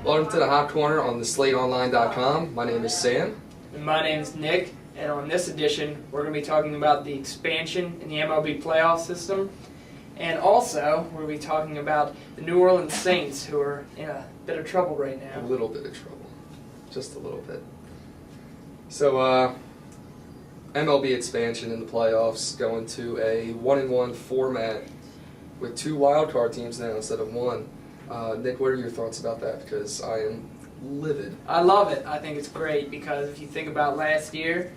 Welcome to the Hot Corner on the SlateOnline.com. My name is Sam. And my name is Nick, and on this edition, we're going to be talking about the expansion in the MLB playoff system, and also we're going to be talking about the New Orleans Saints, who are in a bit of trouble right A now. little bit of trouble. Just a little bit. So, MLB expansion in the playoffs going to a 1-1 format with 2 wildcard teams now instead of 1. Nick, what are your thoughts about that? Because I am livid. I love it. I think it's great because if you think about last year,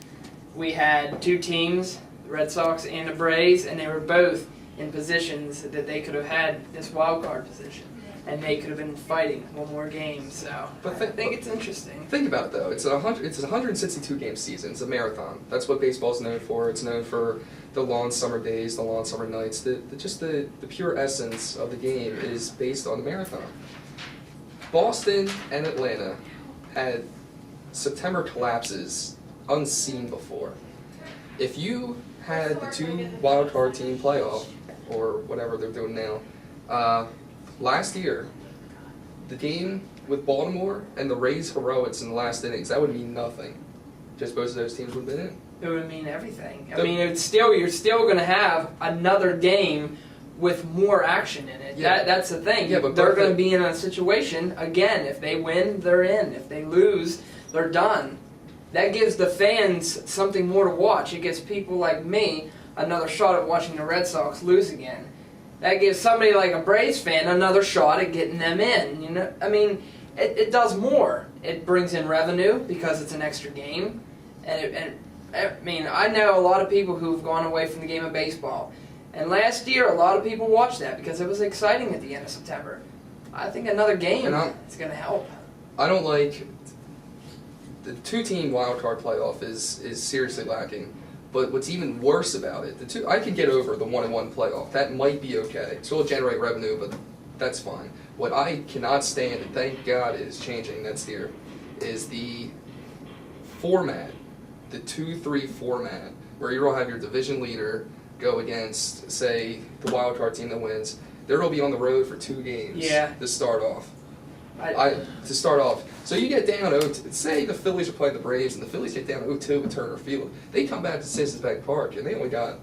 we had 2 teams, the Red Sox and the Braves, and they were both in positions that they could have had this wild card position, and they could have been fighting one more game. So I think it's interesting. Think about it though. It's a 162 game season. It's a marathon. That's what baseball's known for. It's known for the long summer days, the long summer nights. The pure essence of the game is based on the marathon. Boston and Atlanta had September collapses unseen before. If you had the 2 wild card team playoff, or whatever they're doing now, last year, the game with Baltimore and the Rays heroics in the last innings, that would mean nothing. Just both of those teams would have been in. It would mean everything. I mean, you're still going to have another game with more action in it. Yeah. That's the thing. Yeah, but they're going to be in a situation, again, if they win, they're in. If they lose, they're done. That gives the fans something more to watch. It gives people like me another shot at watching the Red Sox lose again. That gives somebody like a Braves fan another shot at getting them in. You know, I mean, it does more. It brings in revenue because it's an extra game, and I mean, I know a lot of people who've gone away from the game of baseball, and last year a lot of people watched that because it was exciting at the end of September. I think another game is going to help. I don't like the 2-team wild card playoff is seriously lacking. But what's even worse about it, I could get over the 1-1 playoff. That might be okay. It's going to generate revenue, but that's fine. What I cannot stand, and thank God is changing next year, is the format, the 2-3 format, where you'll have your division leader go against, say, the wild card team that wins. They'll be on the road for 2 games to start off. So you get down 0-2. Say the Phillies are playing the Braves, and the Phillies get down 0-2 with Turner Field. They come back to Citizens Bank Park, and they only got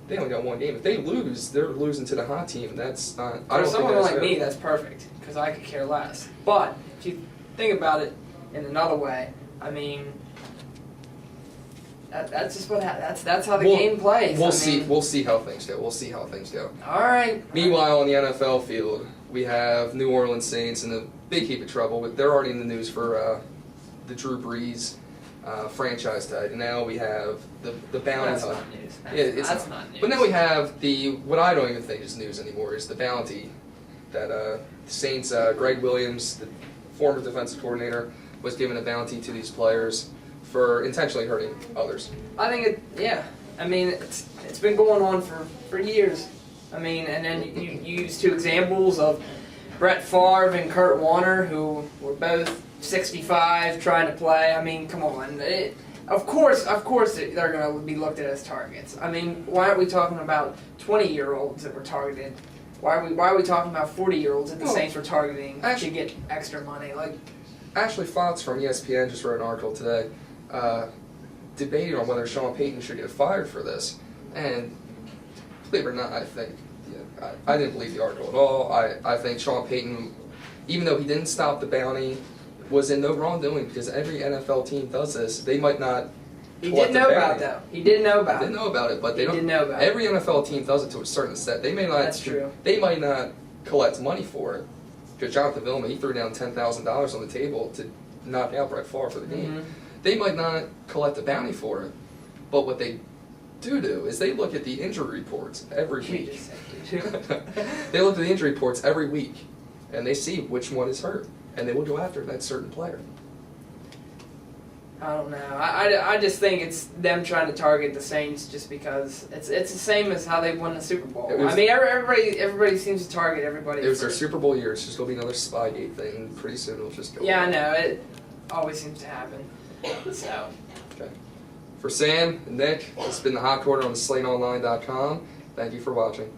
1 game. If they lose, they're losing to the hot team. That's not. For someone like me, that's perfect because I could care less. But if you think about it in another way, I mean, that's just that's how the game plays. We'll see how things go. All right. Meanwhile, on the NFL field, we have New Orleans Saints in a big heap of trouble. They're already in the news for the Drew Brees franchise tag. And now we have the bounty. That's not news. That's not news. But now we have what I don't even think is news anymore is the bounty that the Saints, Greg Williams, the former defensive coordinator, was given a bounty to these players for intentionally hurting others. I think I mean, it's been going on for years. I mean, and then you use 2 examples of Brett Favre and Kurt Warner, who were both 65 trying to play. I mean, come on. Of course they're going to be looked at as targets. I mean, why aren't we talking about 20-year-olds that were targeted? Why are we talking about 40-year-olds that the Saints were targeting to get extra money? Like, Ashley Fox from ESPN just wrote an article today debating on whether Sean Payton should get fired for this. And believe it or not, I didn't believe the article at all. I think Sean Payton, even though he didn't stop the bounty, was in no wrongdoing because every NFL team does this. They might not. He did know about it, though. He did know about it. They know about it, but they don't. Did know about it. Every NFL team does it to a certain extent. They may not. That's true. They might not collect money for it. Because Jonathan Vilma, he threw down $10,000 on the table to knock out Brett Favre for the game. Mm-hmm. They might not collect a bounty for it, but what they do is they look at the injury reports every week. They look at the injury reports every week, and they see which one is hurt, and they will go after that certain player. I don't know. I just think it's them trying to target the Saints just because it's the same as how they won the Super Bowl. I mean, everybody seems to target everybody. It was their Super Bowl year. It's just going to be another Spygate thing. Pretty soon it'll just go away. I know. It always seems to happen. So. Okay. For Sam and Nick, this has been the Hot Corner on the SlateOnline.com. Thank you for watching.